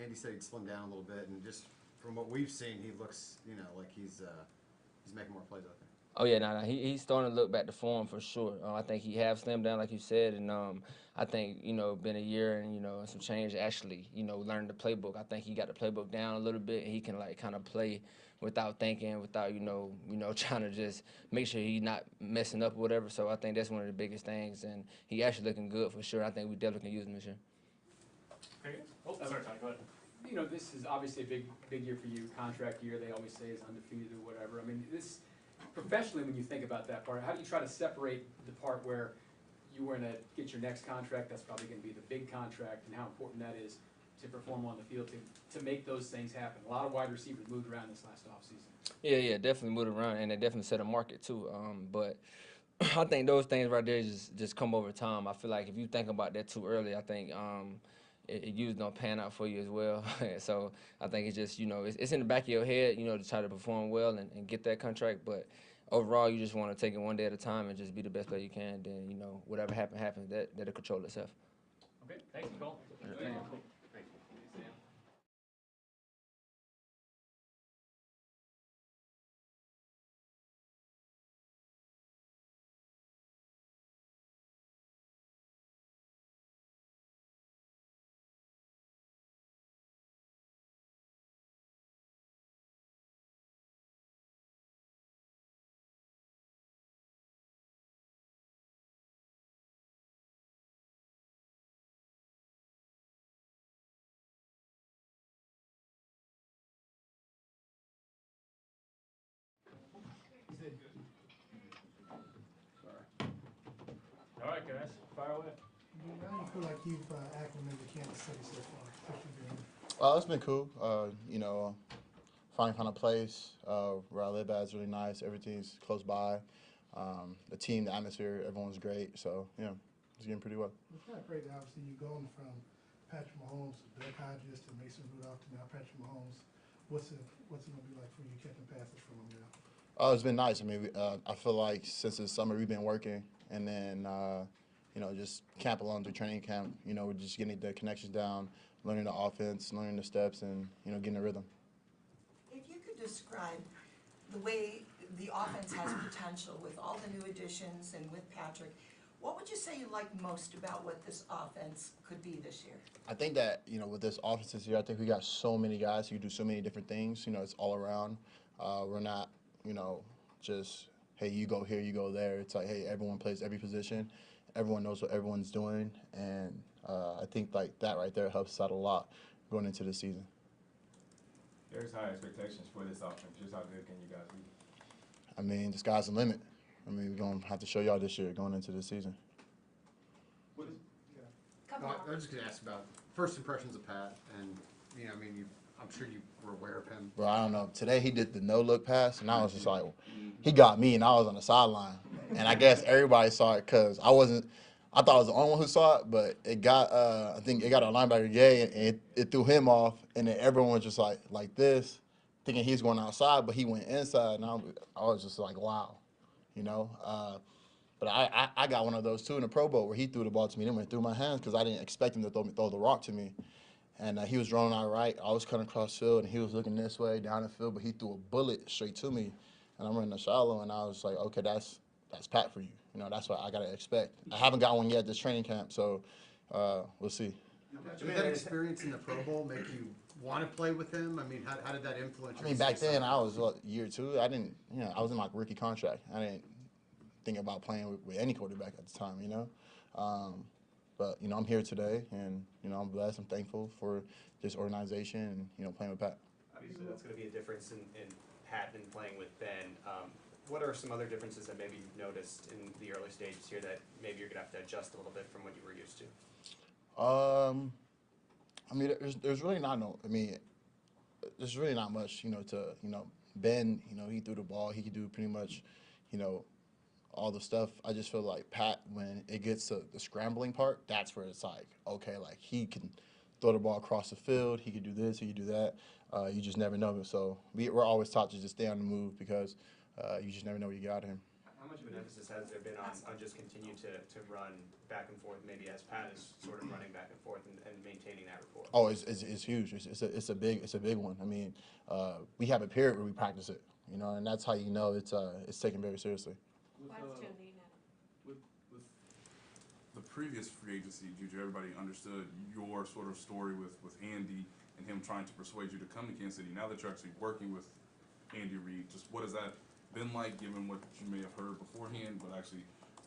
Andy said he'd slim down a little bit, and just from what we've seen, he looks, like he's making more plays out there. Oh yeah, he's starting to look back to form for sure. I think he have slimmed down like you said, and I think been a year and some change actually learning the playbook. I think he got the playbook down a little bit, and he can like kind of play without thinking, without trying to just make sure he's not messing up or whatever. So I think that's one of the biggest things, and he actually looking good for sure. I think we definitely can use him this year. Okay. Oh, sorry, Todd, go ahead. This is obviously a big year for you, contract year. They always say is undefeated or whatever. I mean, this. Professionally, when you think about that part, how do you try to separate the part where you were going to get your next contract, that's probably going to be the big contract, and how important that is to perform on the field to make those things happen? A lot of wide receivers moved around this last offseason. Yeah, definitely moved around, and they definitely set a market too. But I think those things right there just come over time. I feel like if you think about that too early, I think it usually don't pan out for you as well. So I think it's just it's in the back of your head, to try to perform well and get that contract. But overall, you just want to take it one day at a time and just be the best player you can. Then whatever happens, that'll control itself. Okay, thanks, Mecole. Thank you. All right, guys, fire away. How do you feel like you've acclimated to Kansas City so far? It's been cool. Finding kind of place where I live at is really nice. Everything's close by. The team, the atmosphere, everyone's great. So yeah, it's getting pretty well. It's kind of crazy. Obviously, you've gone from Patrick Mahomes to Doug Hodges to Mason Rudolph to now Patrick Mahomes. What's it going to be like for you catching passes from him now? It's been nice. I mean, I feel like since the summer we've been working, and then just camp along through training camp. We're just getting the connections down, learning the offense, learning the steps, and getting the rhythm. If you could describe the way the offense has potential with all the new additions and with Patrick, what would you say you like most about what this offense could be this year? I think that, with this offense this year, I think we got so many guys who do so many different things. It's all around. We're not, just, hey, you go here, you go there. It's like, hey, everyone plays every position. Everyone knows what everyone's doing. And I think, like, that right there helps us out a lot going into the season. There's high expectations for this offense. Just how good can you guys be? I mean, the sky's the limit. We're going to have to show y'all this year going into the season. What is, I was just going to ask about first impressions of Pat, and, I'm sure you were aware of him. Bro, I don't know. Today he did the no-look pass, and I was just like, he got me, and I was on the sideline. And I guess everybody saw it because I thought I was the only one who saw it, but it got, I think it got our linebacker Gay, and it threw him off, and then everyone was just like this, thinking he's going outside, but he went inside, and I was just like, wow, But I got one of those too in the Pro Bowl where he threw the ball to me and it went through my hands because I didn't expect him to throw the rock to me. And he was rolling out right. I was cutting across field, and he was looking this way down the field, but he threw a bullet straight to me. And I'm running the shallow, and I was like, okay, that's Pat for you. That's what I got to expect. I haven't got one yet this training camp, so we'll see. Did that experience in the Pro Bowl make you want to play with him? I mean, how did that influence you? I mean, back then, I was, year two. I didn't, I was in my rookie contract. I didn't think about playing with any quarterback at the time, But, I'm here today, and, I'm blessed. I'm thankful for this organization and, playing with Pat. Obviously, that's going to be a difference in Pat and playing with Ben. What are some other differences that maybe you've noticed in the early stages here that maybe you're going to have to adjust a little bit from what you were used to? I mean, there's really not there's really not much, Ben, he threw the ball. He could do pretty much, all the stuff. I just feel like Pat, when it gets to the scrambling part, that's where it's like, okay, like he can throw the ball across the field. He could do this. He could do that. You just never know. So we're always taught to just stay on the move because you just never know what you got him. How much of an emphasis has there been on just continue to run back and forth, maybe as Pat is sort of running back and forth and maintaining that rapport? Oh, it's huge. It's a big one. I mean, we have a period where we practice it, you know, and that's how you know it's taken very seriously. With the previous free agency, JuJu, everybody understood your sort of story with Andy and him trying to persuade you to come to Kansas City. Now that you're actually working with Andy Reid, just what has that been like, given what you may have heard beforehand, but actually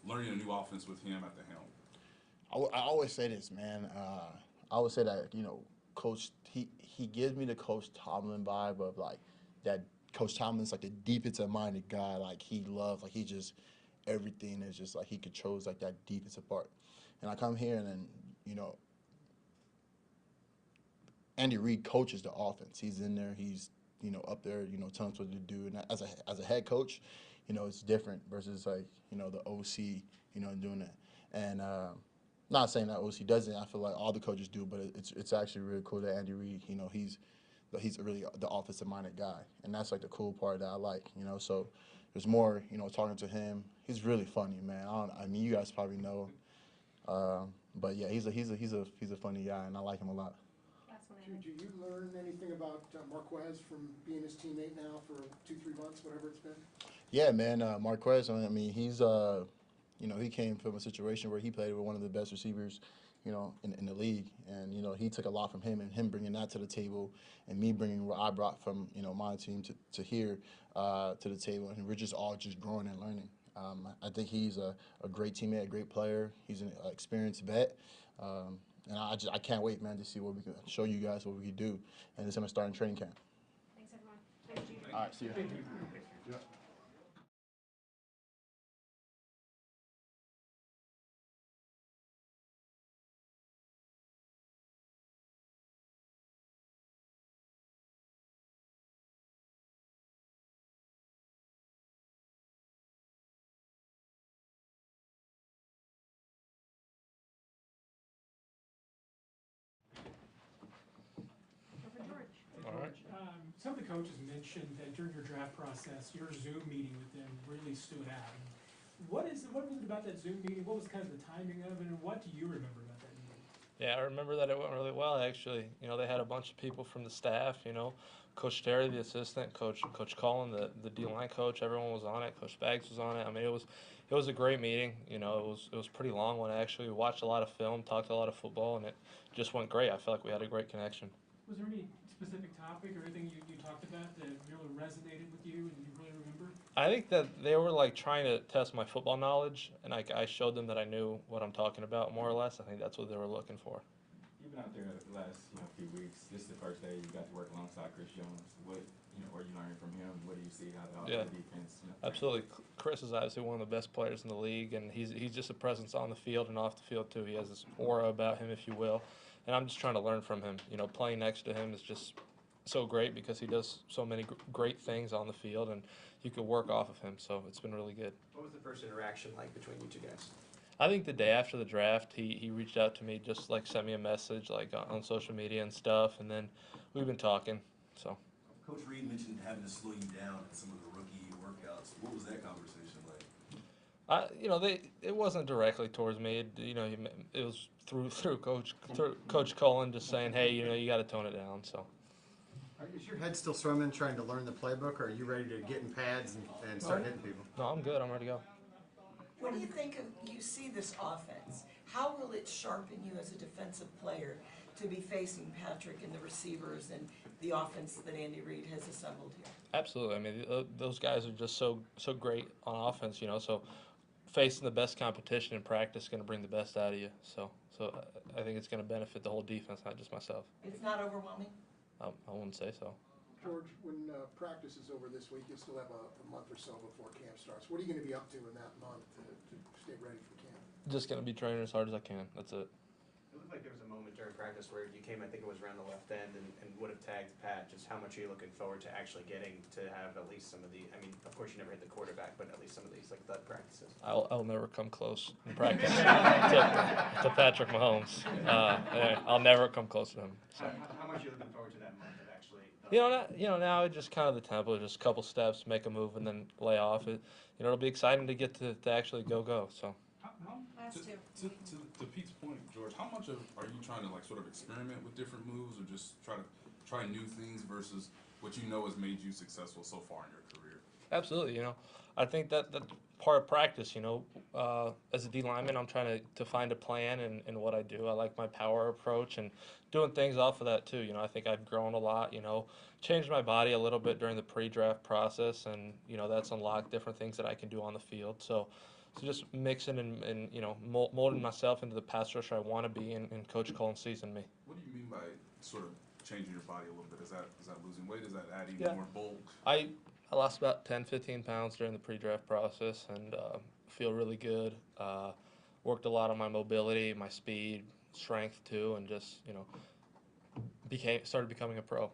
learning a new offense with him at the helm? I always say this, man. I always say that, you know, Coach, he gives me the Coach Tomlin vibe of like that. Coach Tomlin's like the defensive-minded guy. Like he loves, like he just everything is just like he controls like that defensive part. And I come here and then, you know, Andy Reid coaches the offense. He's in there. He's, you know, up there, you know, telling us what to do. And as a head coach, you know, it's different versus like, you know, the OC, you know, doing that. And not saying that OC doesn't. I feel like all the coaches do, but it's actually really cool that Andy Reid, you know, he's really the offensive-minded guy, and that's like the cool part that I like, you know. So there's more, you know, talking to him. He's really funny, man. I mean, you guys probably know, but yeah, he's a funny guy, and I like him a lot. Did you learn anything about Marquez from being his teammate now for 2-3 months, whatever it's been? Yeah, man, Marquez. I mean, he's you know, he came from a situation where he played with one of the best receivers, you know, in the league, and you know, he took a lot from him, and him bringing that to the table, and me bringing what I brought from, you know, my team to here to the table, and we're just all just growing and learning. I think he's a great teammate, a great player. He's an experienced vet. And I can't wait, man, to see what we can show you guys, what we can do. And it's going to start in training camp. Thanks, everyone. Thanks, JuJu. All right, see you. Yeah. Some of the coaches mentioned that during your draft process, your Zoom meeting with them really stood out. What was it about that Zoom meeting? What was kind of the timing of it, and what do you remember about that meeting? Yeah, I remember that it went really well, actually. You know, they had a bunch of people from the staff, you know, Coach Terry, the assistant, Coach Cullen, the D-line coach, everyone was on it. Coach Baggs was on it. I mean, it was a great meeting. You know, it was pretty long one, actually. We watched a lot of film, talked a lot of football, and it just went great. I felt like we had a great connection. Was there any specific topic or anything you talked about that really resonated with you and you really remember? I think that they were like trying to test my football knowledge, and I showed them that I knew what I'm talking about more or less. I think that's what they were looking for. You've been out there the last few weeks. This is the first day you got to work alongside Chris Jones. What are you learning from him? What do you see how the defense? Absolutely. Chris is obviously one of the best players in the league, and he's just a presence on the field and off the field too. He has this aura about him, if you will. And I'm just trying to learn from him. You know, playing next to him is just so great because he does so many great things on the field, and you could work off of him. So it's been really good. What was the first interaction like between you two guys? I think the day after the draft, he reached out to me, just like sent me a message like on social media and stuff, and then we've been talking. So. Coach Reid mentioned having to slow you down in some of the rookie workouts. What was that conversation like? You know, it wasn't directly towards me. It was through Coach Cullen just saying, hey, you got to tone it down. So. Is your head still swimming, trying to learn the playbook, or are you ready to get in pads and start hitting people? No, I'm good. I'm ready to go. What do you think you see this offense? How will it sharpen you as a defensive player to be facing Patrick and the receivers and the offense that Andy Reid has assembled here? Absolutely. I mean, those guys are just so great on offense, So facing the best competition in practice is going to bring the best out of you. So I think it's going to benefit the whole defense, not just myself. It's not overwhelming? I wouldn't say so. George, when practice is over this week, you'll still have a month or so before camp starts. What are you going to be up to in that month to stay ready for camp? Just going to be training as hard as I can. That's it. looked like there was a moment during practice where you came, I think it was around the left end, and would have tagged Pat. Just how much are you looking forward to actually getting to have at least some of the, I mean, of course you never hit the quarterback, but at least some of these, like, thud practices? I'll never come close in practice to Patrick Mahomes. I'll never come close to him. So. How much are you looking forward to that moment of actually? Now it's just kind of the tempo, just a couple steps, make a move, and then lay off. It'll be exciting to get to actually go. So. To Pete's point, George, how much are you trying to like sort of experiment with different moves, or just try new things versus what you know has made you successful so far in your career? Absolutely, I think that's part of practice. As a D lineman, I'm trying to find a plan in what I do. I like my power approach and doing things off of that too. I think I've grown a lot. Changed my body a little bit during the pre-draft process, and that's unlocked different things that I can do on the field. So just mixing and molding myself into the pass rusher I want to be, and Coach Cullen sees in me. What do you mean by sort of changing your body a little bit? Is that losing weight? Is that adding more bulk? I lost about 10, 15 pounds during the pre-draft process, and feel really good. Worked a lot on my mobility, my speed, strength too, and just started becoming a pro.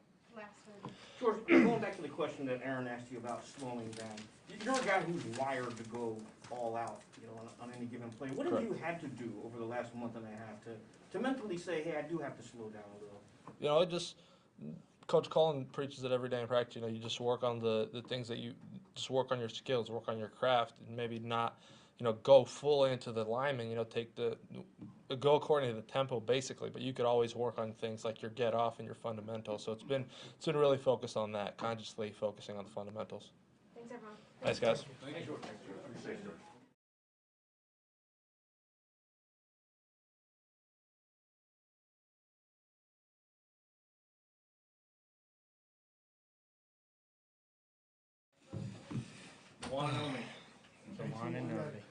George, going back to the question that Aaron asked you about slowing down, you're a guy who's wired to go all out, on any given play. What have you had to do over the last month and a half to mentally say, hey, I do have to slow down a little? Coach Cullen preaches it every day in practice. You just work on the things that you just work on your skills, work on your craft, and maybe not, go full into the lineman. Take go according to the tempo basically. But you could always work on things like your get off and your fundamentals. So it's been really focused on that, consciously focusing on the fundamentals. Thanks, everyone. Thanks, guys. Thank you. One and only.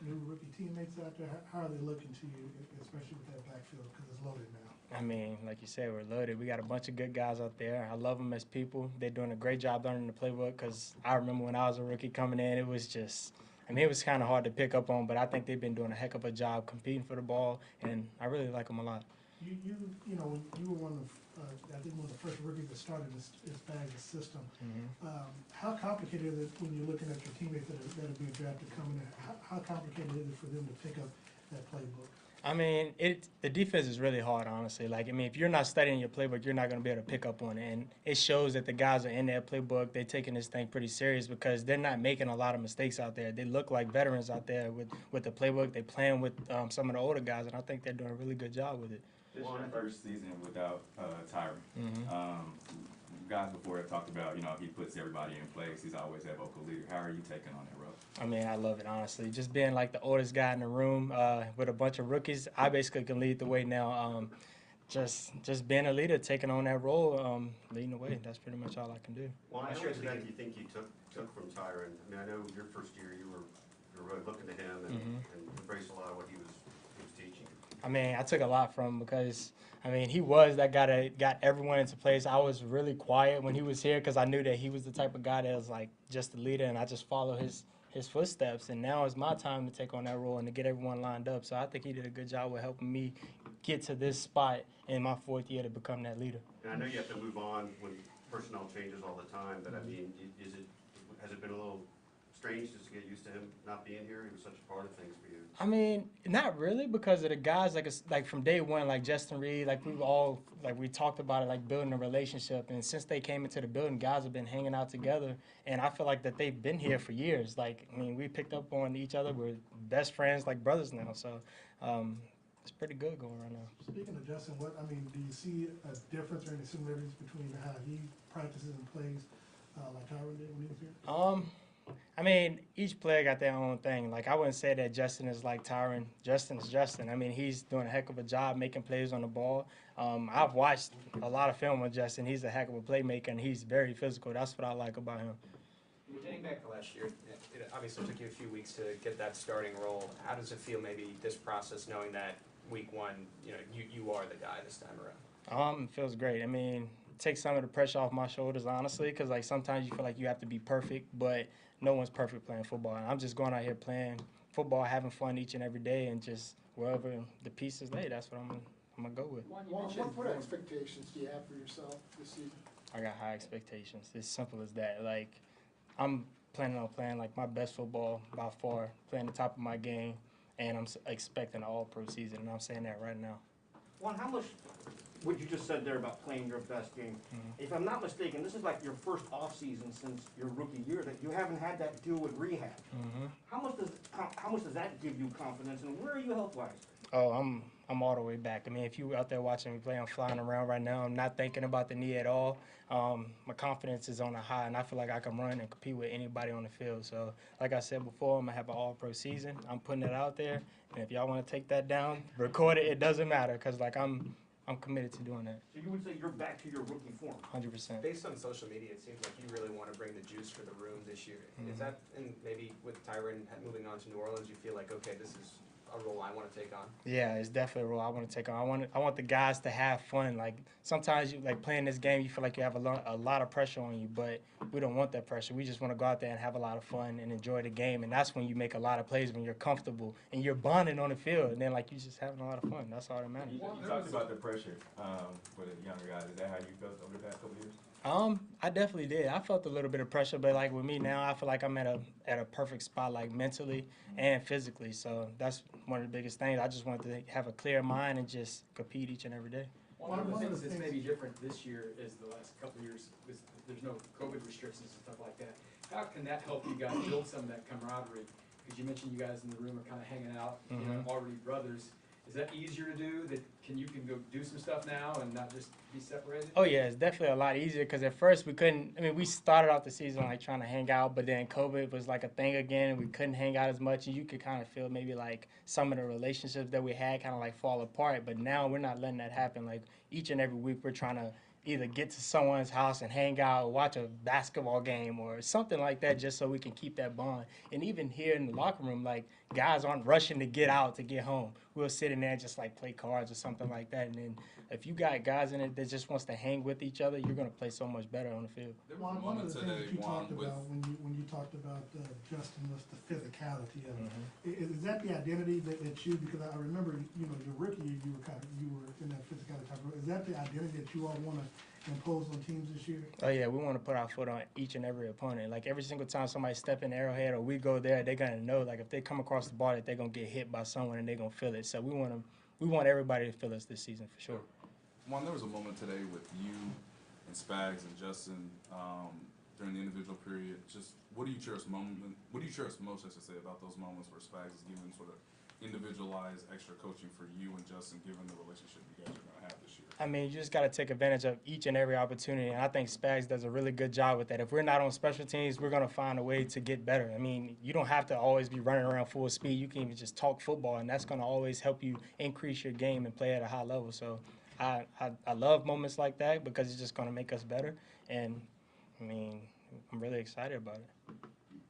New rookie teammates out there. How are they looking to you, especially with that backfield, because it's loaded now? I mean, like you said, we're loaded. We got a bunch of good guys out there. I love them as people. They're doing a great job learning the playbook, because I remember when I was a rookie coming in, it was just, it was kind of hard to pick up on, but I think they've been doing a heck of a job competing for the ball, and I really like them a lot. You were one of, I think one of the first rookies that started this Spags system. How complicated is it when you're looking at your teammates that are being drafted coming in? How complicated is it for them to pick up that playbook? I mean, the defense is really hard, honestly. If you're not studying your playbook, you're not going to be able to pick up on it. And it shows that the guys are in their playbook. They're taking this thing pretty serious because they're not making a lot of mistakes out there. They look like veterans out there with the playbook. They're playing with some of the older guys, and I think they're doing a really good job with it. This is your first season without Tyron. Guys before have talked about, he puts everybody in place. He's always that vocal leader. How are you taking on that role? I mean, I love it, honestly. Just being like the oldest guy in the room with a bunch of rookies, I basically can lead the way now. Just being a leader, taking on that role, leading the way. That's pretty much all I can do. Well, how much of that do you think you took from Tyron? I mean, I know your first year you were really looking to him and embraced a lot of what he was teaching. I mean, I took a lot from him because, he was that guy that got everyone into place. I was really quiet when he was here because I knew that he was the type of guy that was like just a leader, and I just follow his footsteps. And now it's my time to take on that role and to get everyone lined up. So I think he did a good job with helping me get to this spot in my fourth year to become that leader. And I know you have to move on when personnel changes all the time, but I mean, has it been a little strange just to get used to him not being here? He was such a part of things for you. I mean, not really, because of the guys like from day one, like Justin Reed, we talked about it, like building a relationship. And since they came into the building, guys have been hanging out together, and I feel like that they've been here for years. We picked up on each other. We're best friends, like brothers now. So it's pretty good going right now. Speaking of Justin, do you see a difference or any similarities between how he practices and plays like Tyron did when he was here? Each player got their own thing. I wouldn't say that Justin is like Tyron. Justin's Justin. He's doing a heck of a job making plays on the ball. I've watched a lot of film with Justin. He's a heck of a playmaker, and he's very physical. That's what I like about him. Getting back to last year, it obviously took you a few weeks to get that starting role. How does it feel, maybe this process, knowing that week one, you are the guy this time around? It feels great. It takes some of the pressure off my shoulders, honestly, because sometimes you feel like you have to be perfect, but no one's perfect playing football. And I'm just going out here playing football, having fun each and every day, and just wherever the pieces lay, that's what I'm I'm gonna go with. What expectations do you have for yourself this season? I got high expectations. It's simple as that. Like, I'm planning on playing like my best football by far, playing the top of my game, and I'm expecting an all-pro season, and I'm saying that right now. Juan, how much, what you just said there about playing your best game, if I'm not mistaken, this is like your first off-season since your rookie year that you haven't had that deal with rehab. How much does that give you confidence, and where are you health-wise? Oh, I'm all the way back. I mean, if you out there watching me play, I'm flying around right now. I'm not thinking about the knee at all. My confidence is on a high, and I feel like I can run and compete with anybody on the field. So, like I said before, I'm going to have an all-pro season. I'm putting it out there, and if y'all want to take that down, record it. It doesn't matter because, like, I'm committed to doing that. So you would say you're back to your rookie form? 100%. Based on social media, it seems like you really want to bring the juice for the room this year. Is that, and maybe with Tyron moving on to New Orleans, you feel like, okay, this is a role I want to take on? Yeah, it's definitely a role I want to take on. I want the guys to have fun. Like, sometimes you like playing this game, you feel like you have a lot of pressure on you, but we don't want that pressure. We just want to go out there and have a lot of fun and enjoy the game, and that's when you make a lot of plays, when you're comfortable and you're bonding on the field, and then like you're just having a lot of fun. That's all that matters. You talked about the pressure for the younger guys. Is that how you felt over the past couple of years? I definitely did. I felt a little bit of pressure, but like with me now, I feel like I'm at a perfect spot, like mentally and physically. So that's one of the biggest things. I just wanted to have a clear mind and just compete each and every day. One of the things that's maybe different this year is the last couple of years is there's no COVID restrictions and stuff like that. How can that help you guys build some of that camaraderie? Because you mentioned you guys in the room are kind of hanging out, you know, already brothers. Is that easier to do? That you can go do some stuff now and not just be separated? Oh yeah, it's definitely a lot easier because at first we couldn't. I mean, we started off the season like trying to hang out, but then COVID was like a thing again. We couldn't hang out as much, and you could kind of feel maybe like some of the relationships that we had kind of like fall apart. But now we're not letting that happen. Like each and every week, we're trying to either get to someone's house and hang out, watch a basketball game or something like that, just so we can keep that bond. And even here in the locker room, like guys aren't rushing to get out to get home. We'll sit in there and just like play cards or something like that. And then if you got guys in it that just wants to hang with each other, you're gonna play so much better on the field. One One of the things today, that you Juan, talked with about when you talked about Justin was the physicality of it. Is that the identity that you? Because I remember, you know, your rookie year, you were in that physicality type of. Is that the identity that you all want to impose on teams this year? Oh yeah, we want to put our foot on each and every opponent. Like every single time somebody step in Arrowhead or we go there, they're gonna know like if they come across the ball that they're gonna get hit by someone and they're gonna feel it. So we want everybody to feel us this season for sure. Juan, there was a moment today with you and Spags and Justin during the individual period. Just what do you cherish most, I should say, about those moments where Spags is giving sort of individualized extra coaching for you and Justin, given the relationship you guys are going to have this year? I mean, you just got to take advantage of each and every opportunity, and I think Spags does a really good job with that. If we're not on special teams, we're going to find a way to get better. I mean, you don't have to always be running around full speed. You can even just talk football, and that's going to always help you increase your game and play at a high level. So I love moments like that because it's just going to make us better, and, I mean, I'm really excited about it.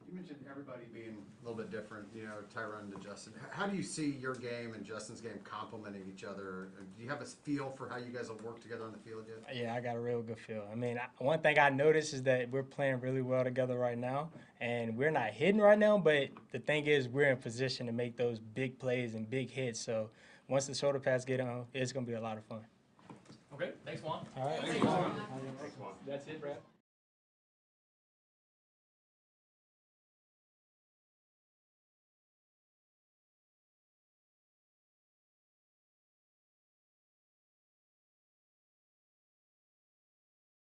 You mentioned everybody being a little bit different, you know, Tyron to Justin. How do you see your game and Justin's game complementing each other? Do you have a feel for how you guys will work together on the field yet? Yeah, I got a real good feel. I mean, one thing I noticed is that we're playing really well together right now, and we're not hitting right now, but the thing is we're in position to make those big plays and big hits. So once the shoulder pads get on, it's going to be a lot of fun. Okay, thanks, Juan. All right. Thanks, Juan. That's it, Brad.